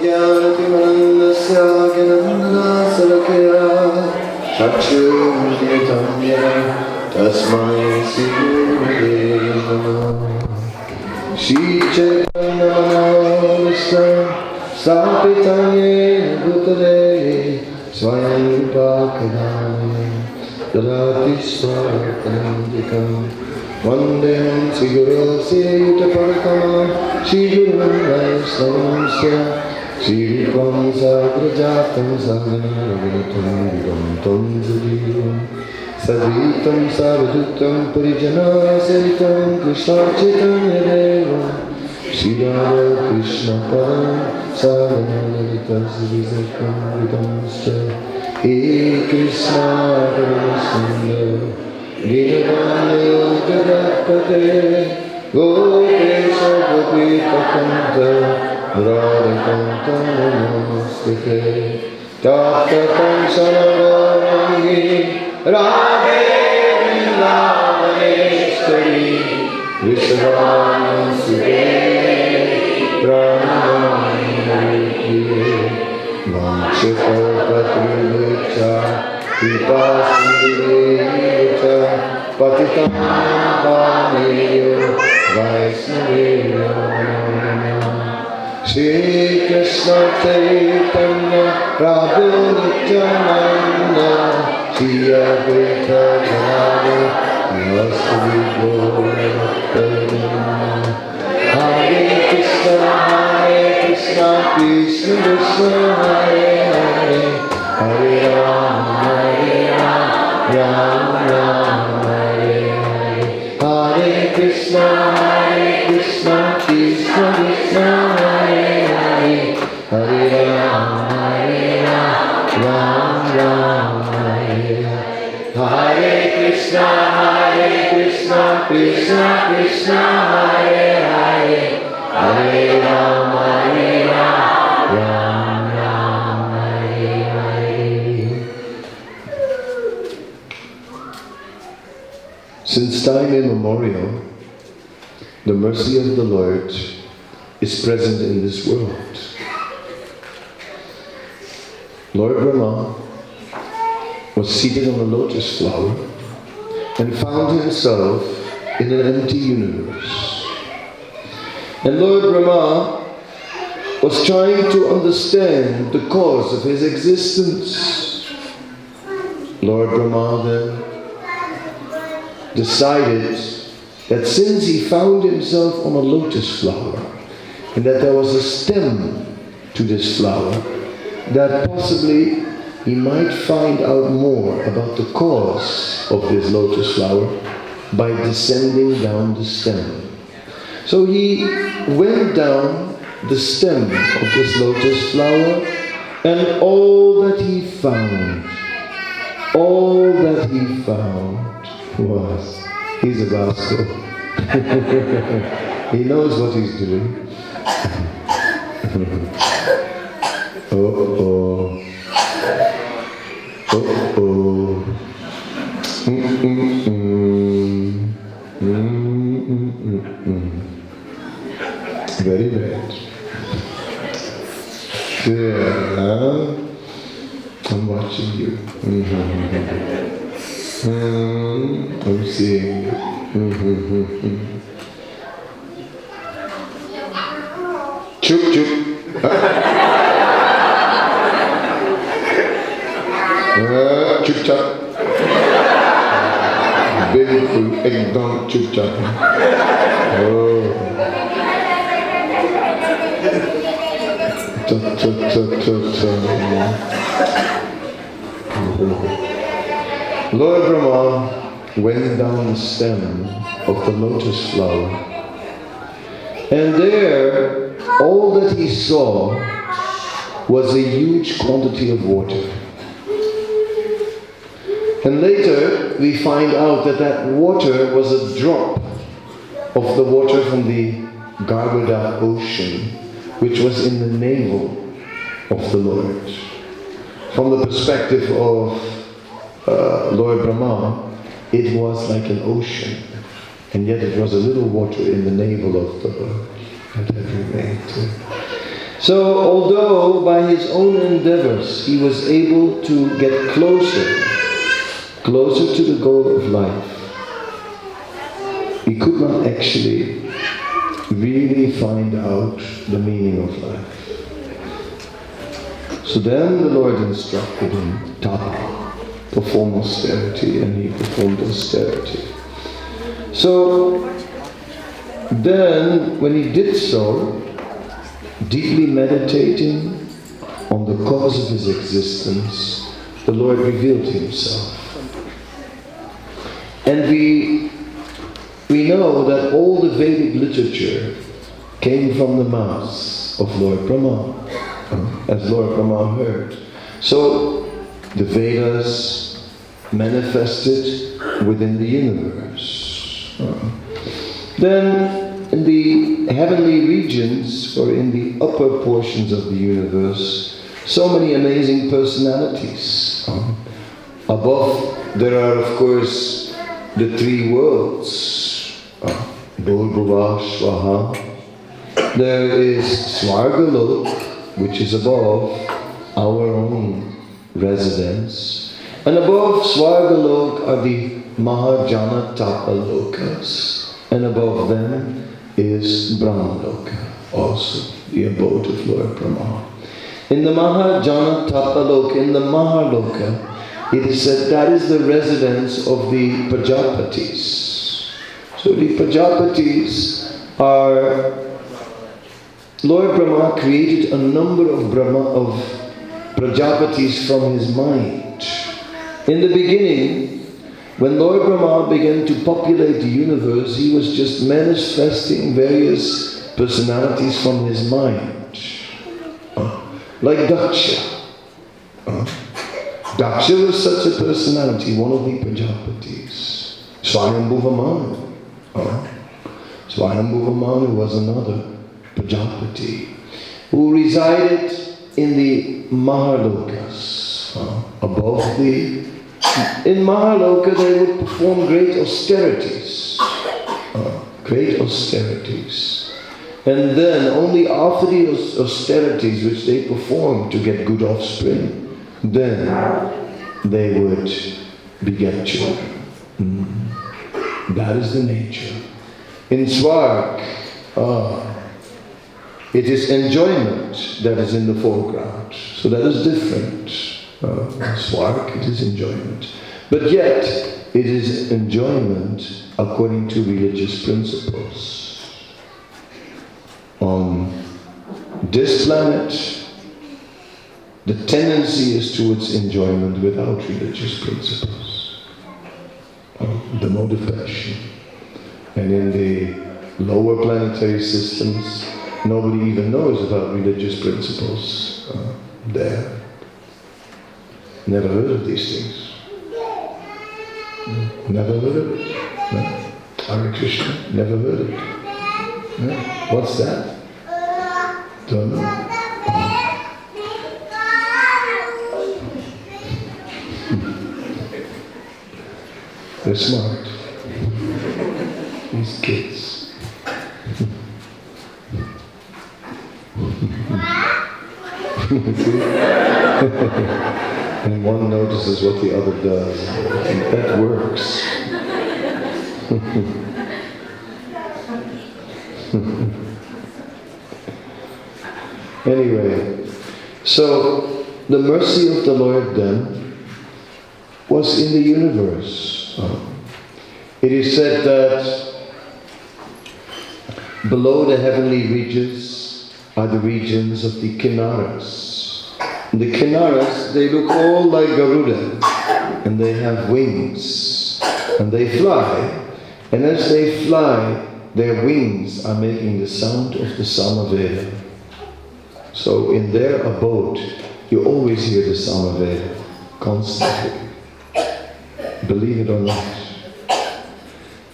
Jnanatimanandasya Gyanandana Sarakaya Chakshurmilitam Yena Tasmai Sri Namah. Shri Chaitanya Manavishna Sapitam Yena Bhutale Swayam Pakadaya Dadati Swaratandikam Vandeham Sri Guru Sitaparakam Shri Guru Vaisnavamsya Shri Rupam Sagrajatam Saganam Raghunatam Vigam Tom Jadivam Sadvitam Sarvadutam Parijana Saritam Krishna Chaitanya Deva Shri Radha Krishna Padam Saganam Lalita Srivijakam Vigamsya He Krishna Paramahamsa Dinavanayo Jagapate Gopesha Gopikakanta Radhakanta Namaste Tattatam Sanavarangi Radhe Vrindavaneshwari Vishwanam Sube Pranamamurtiye Vanchakapatrucha Kripasindhudevacha Patitam Paneyo Vaisnaveyo Shri Krishna Chaitanya Prabhu Nityananda Shri Advaita Gadadhara Namaste Gaurabhakta Hare Krishna Krishna Krishna Hare Hare Hare Rama Rama Rama Hare Hare Hare Krishna Krishna Krishna Hare Hare Hare Rama Rama Rama Hare Hare Krishna Krishna Krishna Hare Hare Hare Rama Rama Hare Hare. Since time immemorial, the mercy of the Lord is present in this world. Lord Rama was seated on a lotus flower and found himself in an empty universe. And Lord Rama was trying to understand the cause of his existence. Lord Rama then decided that since he found himself on a lotus flower and that there was a stem to this flower, that possibly he might find out more about the cause of this lotus flower by descending down the stem. So he went down the stem of this lotus flower, and all that he found was, he's a rascal. He knows what he's doing. Oh. Very bad. Yeah, I'm watching you. I'm seeing you. Chup chup. Chup chup. Beautiful ekdam chup chup. Oh. Lord Rama went down the stem of the lotus flower, and there all that he saw was a huge quantity of water. And later we find out that that water was a drop of the water from the Gargada ocean, which was in the navel of the Lord. From the perspective of Lord Brahma, it was like an ocean, and yet it was a little water in the navel of the Lord that had remained. So, although by his own endeavors he was able to get closer to the goal of life, he could not actually really find out the meaning of life. So then the Lord instructed him, Tapa, perform austerity, and he performed austerity. So then when he did so, deeply meditating on the cause of his existence, the Lord revealed himself. And we know that all the Vedic literature came from the mouth of Lord Brahma, as Lord Brahma heard. So the Vedas manifested within the universe. Then in the heavenly regions, or in the upper portions of the universe, so many amazing personalities. Above there are, of course, the three worlds. Bhurbuva Swaha. There is Svargalok, which is above our own residence. And above Svargalok are the Mahajana Tapalokas. And above them is Brahmaloka, also the abode of Lord Brahma. In the Mahajana Tapaloka, in the Mahaloka, it is said that is the residence of the Prajapatis. So the Prajapatis are, Lord Brahma created a number of Prajapatis from his mind. In the beginning, when Lord Brahma began to populate the universe, he was just manifesting various personalities from his mind. Like Daksha. Daksha was such a personality, one of the Prajapatis. Swayambhuva Manu. Swayambhuva Manu was another Prajapati who resided in the Mahalokas, above the... In Mahaloka they would perform great austerities. And then only after the austerities which they performed to get good offspring, then they would beget children. That is the nature. In Svarg, it is enjoyment that is in the foreground. So that is different. Svarg, it is enjoyment. But yet, it is enjoyment according to religious principles. On this planet, the tendency is towards enjoyment without religious principles. The mode of passion. And in the lower planetary systems, nobody even knows about religious principles there. Never heard of these things. Never heard of it. No? Hare Krishna, never heard of it. No? What's that? Don't know. They're smart. These kids. And one notices what the other does. And that works. Anyway, so the mercy of the Lord then was in the universe. It is said that below the heavenly regions are the regions of the Kinnaras. The Kinnaras, they look all like Garuda, and they have wings, and they fly. And as they fly, their wings are making the sound of the Samaveda. So in their abode, you always hear the Samaveda, constantly. Believe it or not.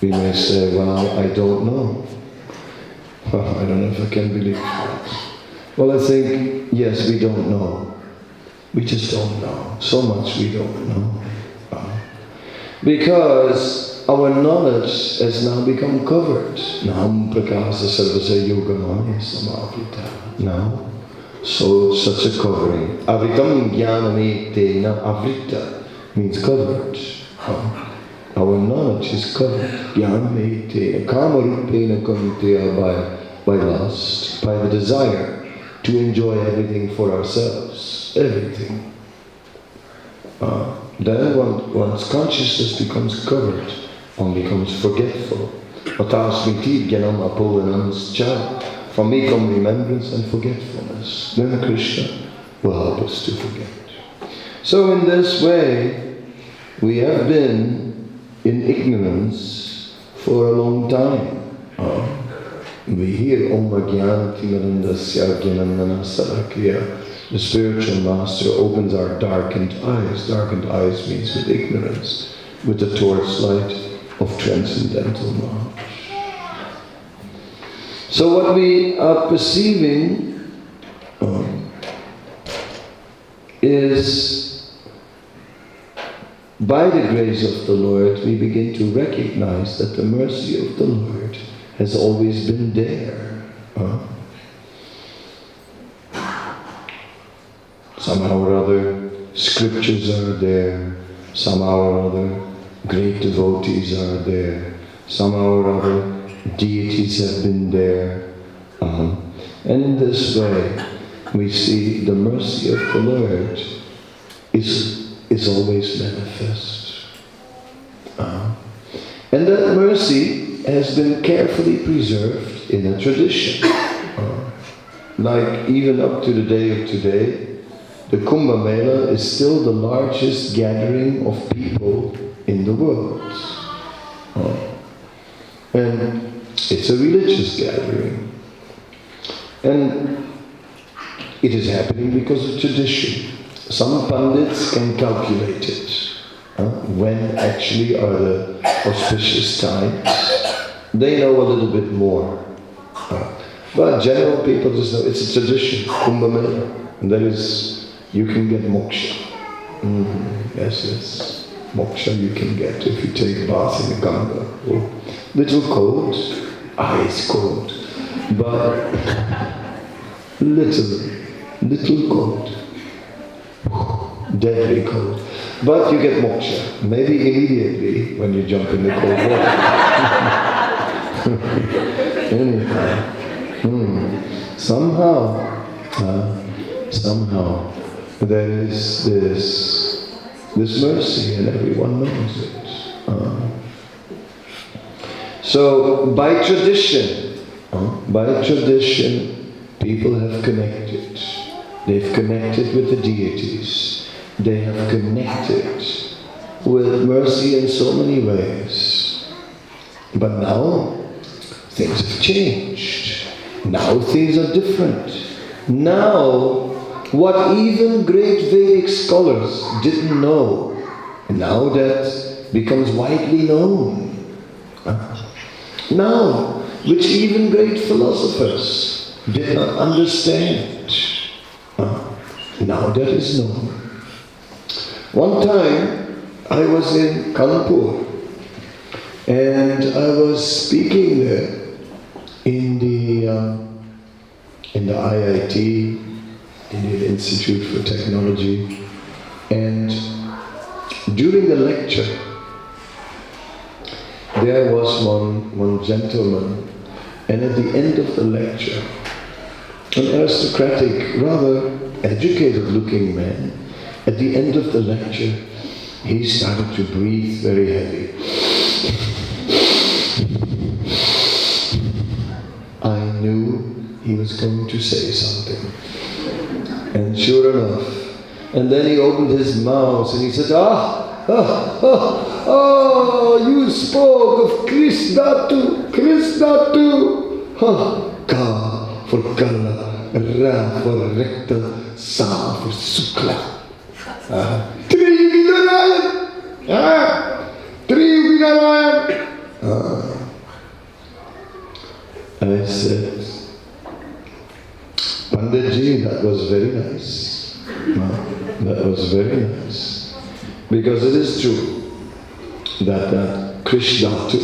We may say, well, I don't know. I don't know if I can believe that. Well, I think, yes, we don't know. We just don't know. So much we don't know. Because our knowledge has now become covered. Now, So such a covering. Avritam jnaname tena. Avrita means covered. Our knowledge is covered. Jnaname tena. Kamarupena kamiteya, by lust, by the desire to enjoy everything for ourselves. Everything. Then one's consciousness becomes covered. One becomes forgetful. Atasmiti jnanam apolanamscha. From me come remembrance and forgetfulness. Then Krishna will help us to forget. So in this way, we have been in ignorance for a long time. We hear Om Jnana Timirandasya Jnanana Sarakya. The spiritual master opens our darkened eyes. Darkened eyes means with ignorance, with the torchlight of transcendental knowledge. So what we are perceiving is, by the grace of the Lord, we begin to recognize that the mercy of the Lord has always been there. Somehow or other, scriptures are there. Somehow or other, great devotees are there. Somehow or other, deities have been there. And in this way, we see the mercy of the Lord is always manifest. And that mercy has been carefully preserved in a tradition. Like even up to the day of today, the Kumbh Mela is still the largest gathering of people in the world. And it's a religious gathering. And it is happening because of tradition. Some pundits can calculate it. When actually are the auspicious times. They know a little bit more. But general people just know it's a tradition, Kumbh Mela. And that is, you can get moksha. Yes. Moksha you can get if you take bath in the Ganga. Oh, little cold, ice cold. But little cold. Deadly cold. But you get moksha. Maybe immediately when you jump in the cold water. Anyhow. Somehow there is this mercy and everyone knows it. So by tradition, people have connected. They've connected with the deities. They have connected with mercy in so many ways. But now, things have changed. Now things are different. Now, what even great Vedic scholars didn't know, now that becomes widely known. Now, which even great philosophers did not understand, now that is known. One time, I was in Kanpur, and I was speaking there in the IIT, Indian Institute for Technology, and during the lecture, there was one gentleman, and at the end of the lecture, an aristocratic, rather educated-looking man, at the end of the lecture, he started to breathe very heavy. I knew he was going to say something. And sure enough, and then he opened his mouth and he said, you spoke of Krishna too. Ka for Kala, Ra for Rekta, Sa for Sukla. I said, Panditji, that was very nice. That was very nice. Because it is true that Krishnatu,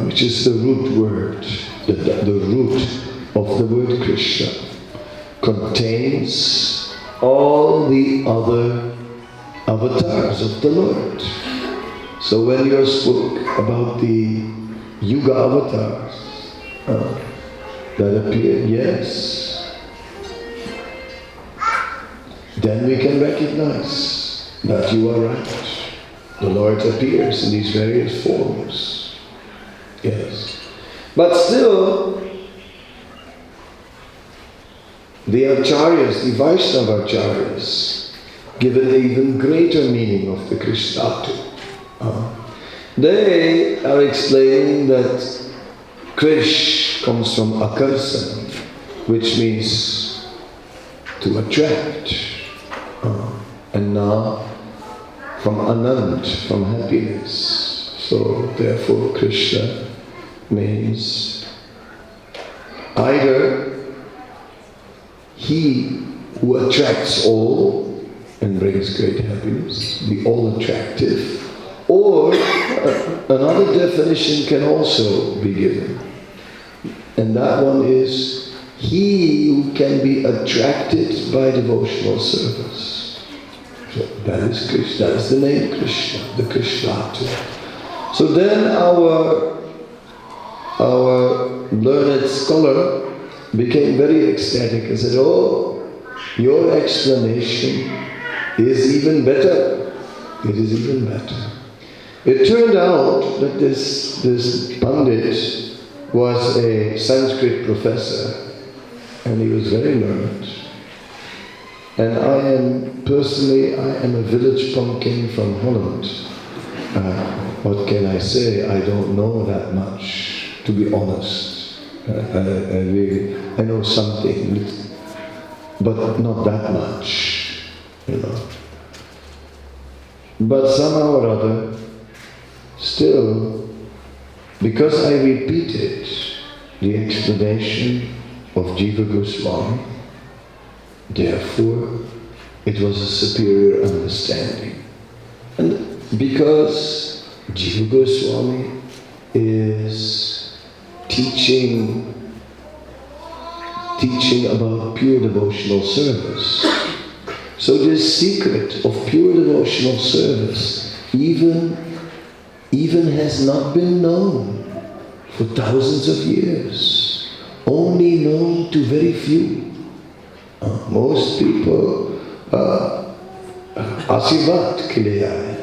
which is the root word, the root of the word Krishna. contains all the other avatars of the Lord. So when you spoke about the Yuga avatars that appear, yes, then we can recognize that you are right. The Lord appears in these various forms. Yes. But still, the Acharyas, the Vaishnava Acharyas, give an even greater meaning of the Ecstatic. They are explaining that Krish comes from akarsan, which means to attract, and now from anand, from happiness. So therefore Krishna means either he who attracts all and brings great happiness, the all-attractive, or another definition can also be given, and that one is he who can be attracted by devotional service. So that is Krishna, that is the name Krishna, the Ecstatic. So then our learned scholar became very ecstatic and said, oh, your explanation is even better. It is even better. It turned out that this Pandit was a Sanskrit professor, and he was very learned. And I am a village pumpkin from Holland. What can I say? I don't know that much, to be honest. I know something, but not that much, you know. But somehow or other, still, because I repeated the explanation of Jiva Goswami, therefore it was a superior understanding. And because Jiva Goswami is teaching about pure devotional service. So this secret of pure devotional service even has not been known for thousands of years, only known to very few. Most people, Asivat Kiliyai.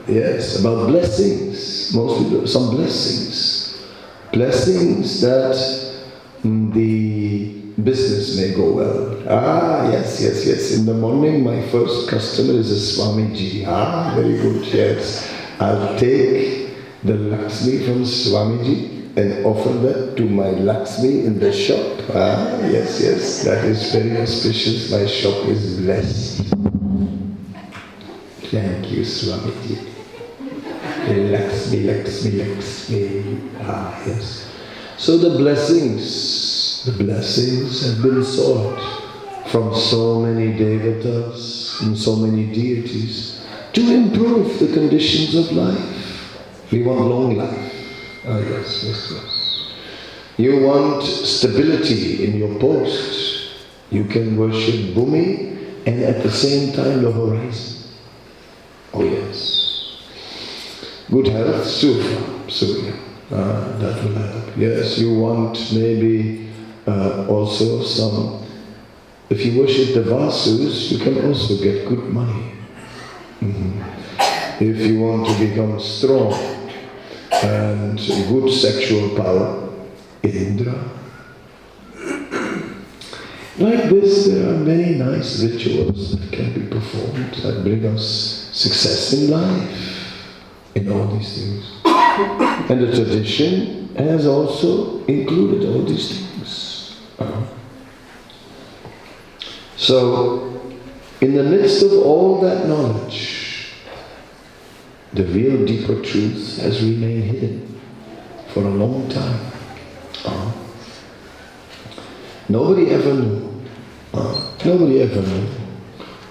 Yes, about blessings. Most people, some blessings. Blessings that the business may go well. Yes. In the morning, my first customer is a Swamiji. Very good, yes. I'll take the Lakshmi from Swamiji and offer that to my Lakshmi in the shop. Yes, that is very auspicious. My shop is blessed. Thank you, Swamiji. Lakshmi. Yes. So the blessings have been sought from so many devatas and so many deities to improve the conditions of life. We want long life. Yes. You want stability in your post. You can worship Bhumi and at the same time the horizon. Oh yes. Good health, Surya. That will help. Yes, you want maybe also some, if you worship the Vasus, you can also get good money. If you want to become strong and good sexual power, Indra. Like this, there are many nice rituals that can be performed that bring us success in life, in all these things. And the tradition has also included all these things. So, in the midst of all that knowledge, the real deeper truth has remained hidden for a long time. Nobody ever knew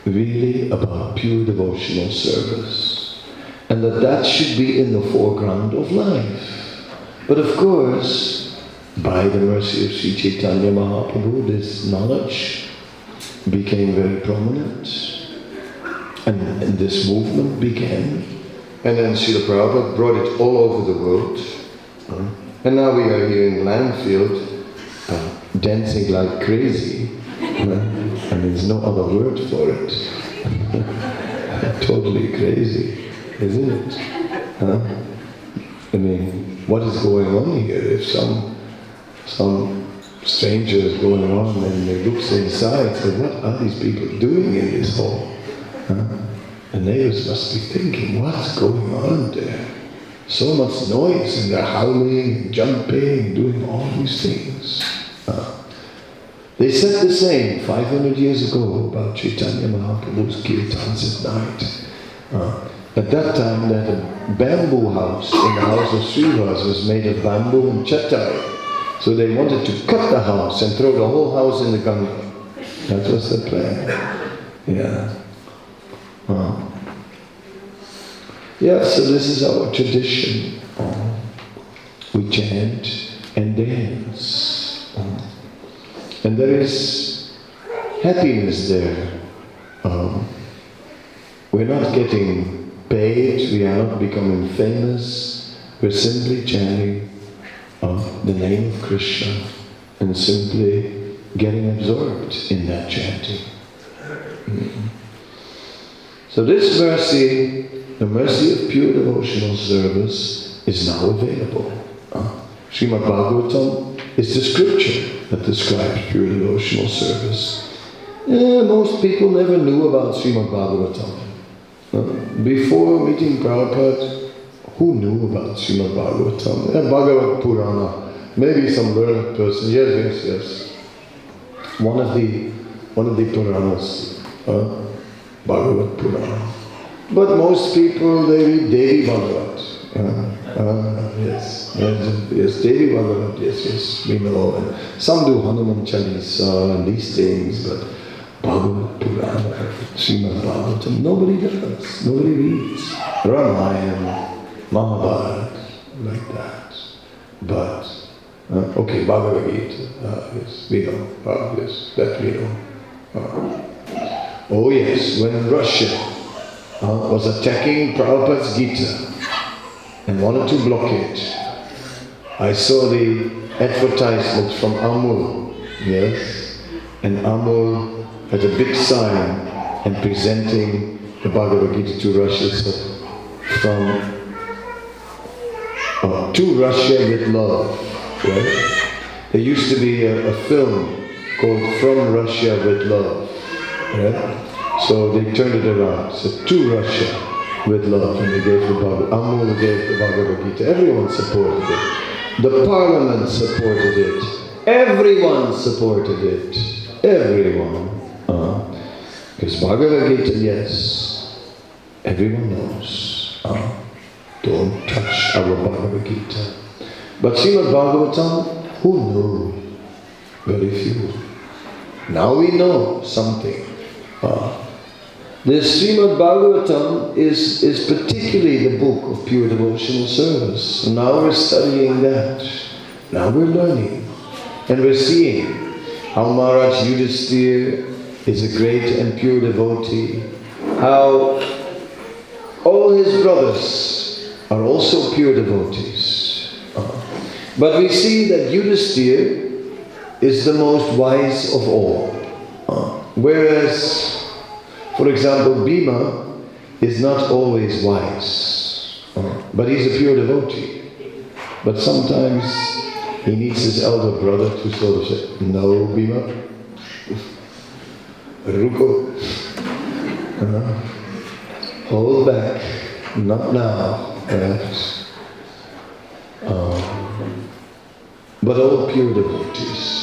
really about pure devotional service. And that should be in the foreground of life. But of course, by the mercy of Sri Chaitanya Mahaprabhu, this knowledge became very prominent, and this movement began. And then Srila Prabhupada brought it all over the world. And now we are here in Langfield, dancing like crazy. And there's no other word for it. Totally crazy, isn't it? I mean, what is going on here? If some stranger is going on and they look inside and say, what are these people doing in this hall? The neighbors must be thinking, what's going on there? So much noise, and they're howling, and jumping, and doing all these things. They said the same 500 years ago about Chaitanya Mahaprabhu's kirtans at night. At that time, they had a bamboo house in the house of Srivas, was made of bamboo and chattai. So they wanted to cut the house and throw the whole house in the Ganga. That was the plan. Yeah. Yeah, so this is our tradition. We chant and dance. And there is happiness there. We're not getting paid, we are not becoming famous. We're simply chanting the name of Krishna and simply getting absorbed in that chanting. So this mercy, the mercy of pure devotional service, is now available. Srimad Bhagavatam is the scripture that describes pure devotional service. Most people never knew about Srimad Bhagavatam. Before meeting Prabhupada, who knew about Srimad Bhagavatam? Bhagavad Purana. Maybe some learned person. Yes. One of the Puranas. Bhagavad Purana. But most people, they read Devi Bhagavat. Yes, Devi Bhagavat, yes, we know. And some do Hanuman Chalisa and these things, but Bhagavad Purana, Srimad Bhagavatam, nobody does. Nobody reads. Ramayana, Mahabharata, like that. But, okay, Bhagavad Gita, yes, we know. Yes, that we know. Oh yes, when Russia was attacking Prabhupada's Gita and wanted to block it, I saw the advertisement from Amul, yes, and Amul had a big sign and presenting the Bhagavad Gita to Russia, so from to Russia with love, right? There used to be a film called From Russia with Love. Right? So they turned it around. So to Russia with love, and they gave the Bhagavad. Amul gave the Bhagavad Gita. Everyone supported it. The parliament supported it. Everyone supported it. Everyone. Because Bhagavad Gita, yes, everyone knows. Don't touch our Bhagavad Gita. But Srimad Bhagavatam, who knew? Very few. Now we know something. This Srimad Bhagavatam is particularly the book of pure devotional service. And now we're studying that. Now we're learning. And we're seeing how Maharaj Yudhisthira is a great and pure devotee. How all his brothers are also pure devotees. But we see that Yudhisthira is the most wise of all. Whereas, for example, Bhima is not always wise, but he's a pure devotee. But sometimes he needs his elder brother to sort of say, no, Bhima, Ruko, hold back, not now, perhaps. But all pure devotees.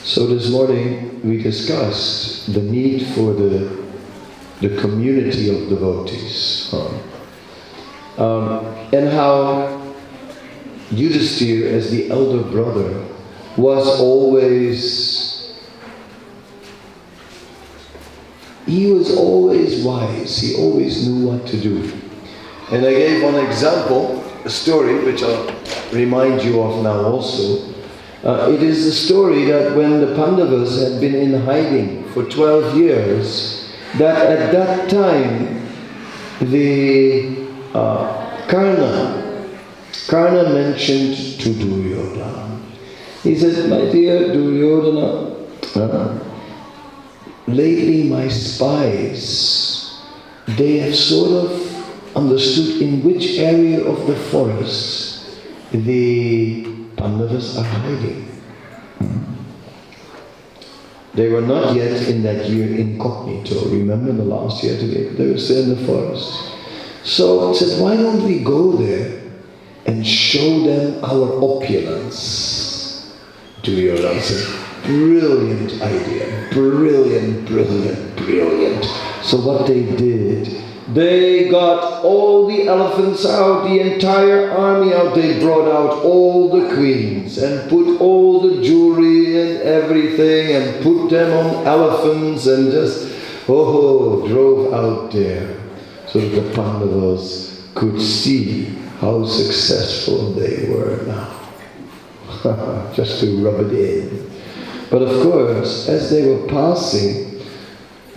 So this morning we discussed the need for the community of devotees, and how Yudhisthira, as the elder brother, was always wise. He always knew what to do. And I gave one example a story which I'll remind you of now also. It is the story that when the Pandavas had been in hiding for 12 years, that at that time the Karna mentioned to Duryodhana. He said, my dear Duryodhana, lately my spies, they have sort of understood in which area of the forest the Pandavas are hiding. They were not yet in that year incognito. Remember the last year together? They were still in the forest. So he said, why don't we go there and show them our opulence? Duryodhana said, brilliant idea. Brilliant, brilliant, brilliant. So what they did, they got all the elephants out, the entire army out. They brought out all the queens and put all the jewelry and everything and put them on elephants and just, drove out there so that the Pandavas could see how successful they were now. Just to rub it in. But of course, as they were passing,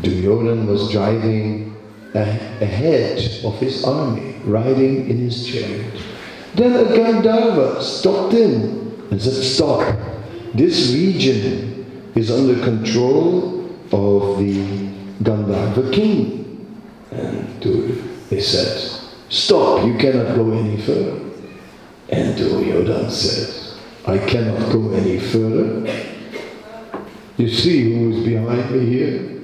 Duryodhana was driving ahead of his army, riding in his chariot. Then a Gandharva stopped in and said, stop, this region is under control of the Gandharva king. And they said, stop, you cannot go any further. And Duryodhana said, I cannot go any further. You see who is behind me here?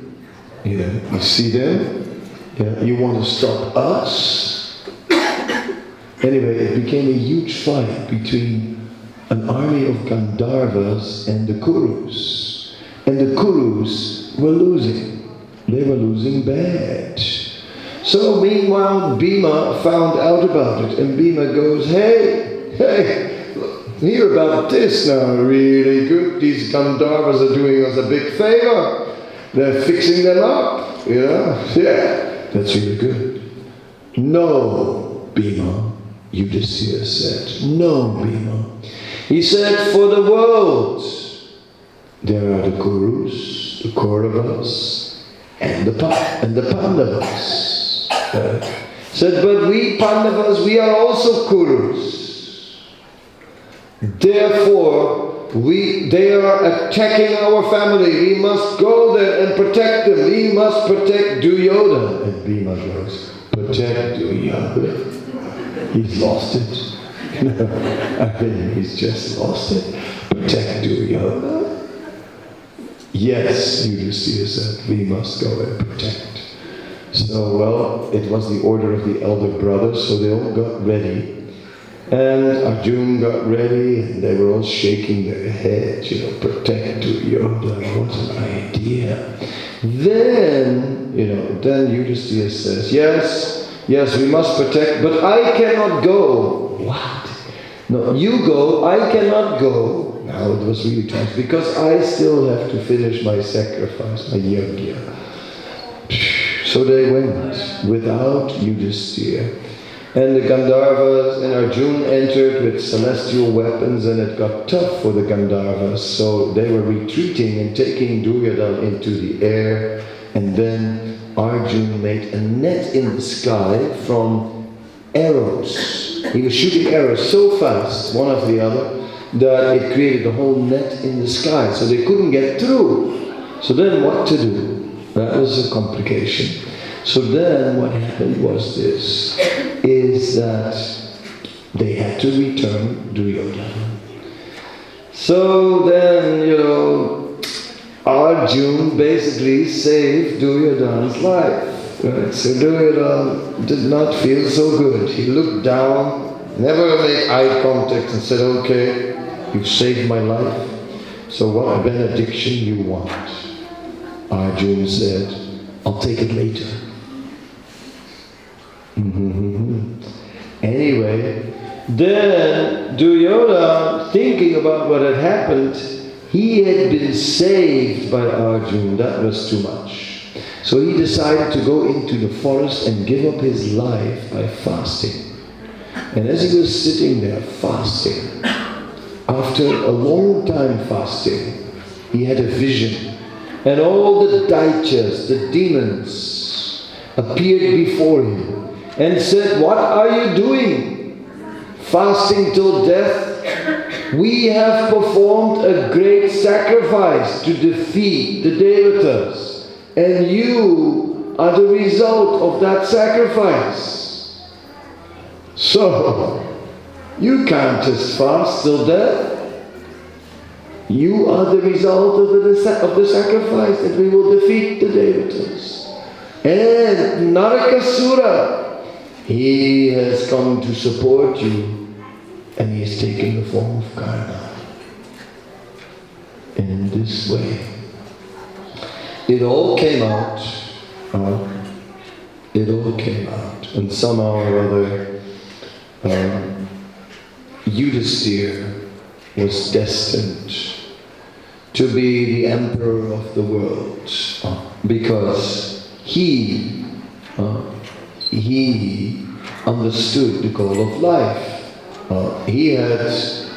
You see them? Yeah, you want to stop us? Anyway, it became a huge fight between an army of Gandharvas and the Kurus. And the Kurus were losing. They were losing bad. So meanwhile, Bhima found out about it. And Bhima goes, hey, hear about this now, really good. These Gandharvas are doing us a big favor. They're fixing them up, yeah, that's really good. No, Bhima, Yudhisthira said. No, Bhima. He said, for the world, there are the Kurus, the Kauravas, and the Pandavas. Said, but we Pandavas, we are also Kurus. Therefore, they are attacking our family. We must go there and protect them. We must protect Duryodhana. And Bhima goes, protect Duryodhana? He's lost it. He's just lost it. Protect Duryodhana? Yes, Yudhisthira said, we must go and protect. So, well, it was the order of the elder brothers, so they all got ready. And Arjuna got ready, and they were all shaking their heads, protect Duryodhana, what an idea. Then, then Yudhisthira says, yes, we must protect, but I cannot go. What? No, you go, I cannot go. Now it was really tough, because I still have to finish my sacrifice, my yajna. So they went without Yudhisthira. And the Gandharvas and Arjuna entered with celestial weapons, and it got tough for the Gandharvas. So they were retreating and taking Duryodhana into the air. And then Arjuna made a net in the sky from arrows. He was shooting arrows so fast, one after the other, that it created a whole net in the sky. So they couldn't get through. So then what to do? That was a complication. So then what happened was this, is that they had to return Duryodhana. So then, Arjuna basically saved Duryodhana's life. Right? So Duryodhana did not feel so good. He looked down, never made eye contact, and said, okay, you've saved my life. So what benediction you want? Arjuna said, I'll take it later. Anyway, then Duryodhana, thinking about what had happened, he had been saved by Arjuna. That was too much. So he decided to go into the forest and give up his life by fasting. And as he was sitting there fasting, after a long time fasting, he had a vision. And all the daityas, the demons, appeared before him and said, "What are you doing? Fasting till death? We have performed a great sacrifice to defeat the devatas, and you are the result of that sacrifice. So, you can't just fast till death. You are the result of the sacrifice that we will defeat the devatas. And Narakasura, he has come to support you, and he is taking the form of Karna. In this way, it all came out. It all came out, and somehow or other, Yudhisthira was destined to be the emperor of the world, because he understood the goal of life. He was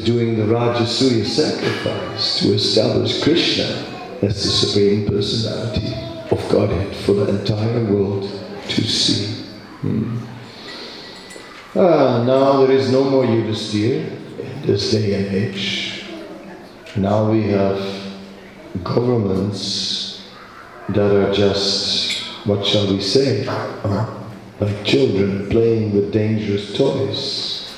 doing the Rajasuya sacrifice to establish Krishna as the Supreme Personality of Godhead for the entire world to see. Now there is no more Yudhisthira in this day and age. Now we have governments that are just, what shall we say, like children playing with dangerous toys.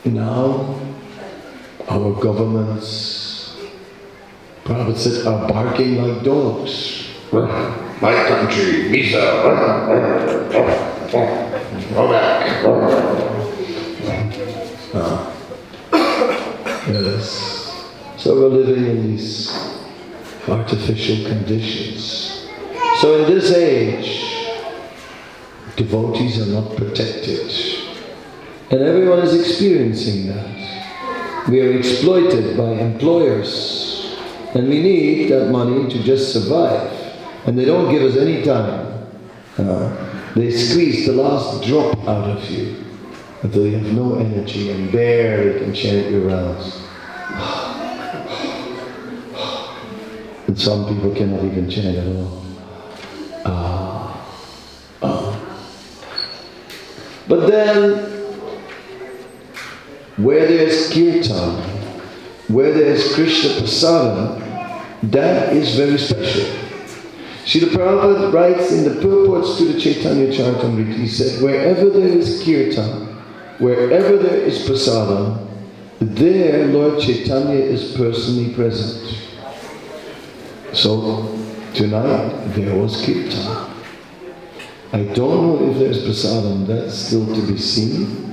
Now our governments, Prabhupada said, are barking like dogs. My country, Misa, go back. Yes. So we're living in these artificial conditions. So in this age, devotees are not protected. And everyone is experiencing that. We are exploited by employers. And we need that money to just survive. And they don't give us any time. They squeeze the last drop out of you until you have no energy and barely can chant your rounds. And some people cannot even chant at all. But then, where there's kirtan, where there's Krishna prasadam, that is very special. Srila Prabhupada writes in the purports to the Chaitanya Charitamrita, he said, wherever there is kirtan, wherever there is prasadam, there Lord Chaitanya is personally present. So, tonight there was kirtan. I don't know if there's prasadam, that's still to be seen,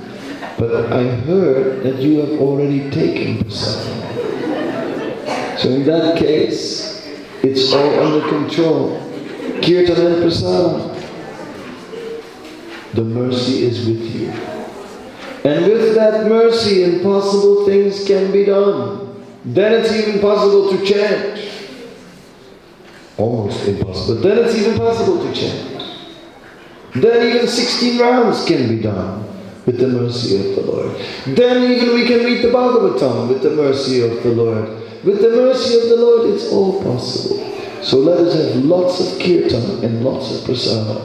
but I heard that you have already taken prasadam. So in that case, it's all under control. Kirtan and prasadam. The mercy is with you. And with that mercy, impossible things can be done. Then it's even possible to chant. Almost impossible. But then it's even possible to chant. Then even 16 rounds can be done with the mercy of the Lord. Then even we can read the Bhagavatam with the mercy of the Lord. With the mercy of the Lord, it's all possible. So let us have lots of kirtan and lots of prasadam,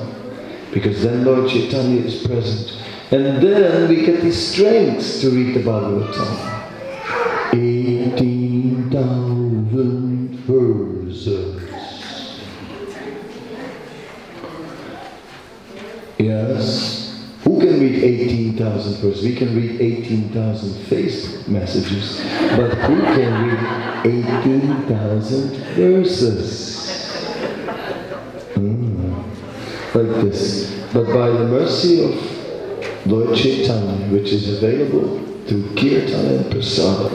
because then Lord Chaitanya is present. And then we get the strength to read the Bhagavatam. 18,000 verses. Yes. Who can read 18,000 verses? We can read 18,000 Facebook messages, but who can read 18,000 verses? Like this. But by the mercy of Lord Chaitanya, which is available through kirtan and prasadam,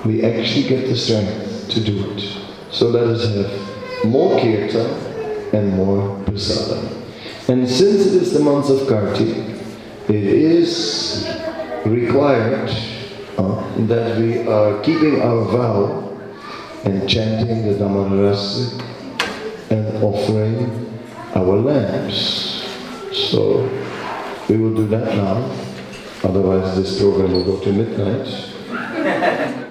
we actually get the strength to do it. So let us have more kirtan and more prasadam. And since it is the month of Kartik, it is required that we are keeping our vow and chanting the Dhammarasa and offering our lamps. So we will do that now, otherwise this program will go to midnight.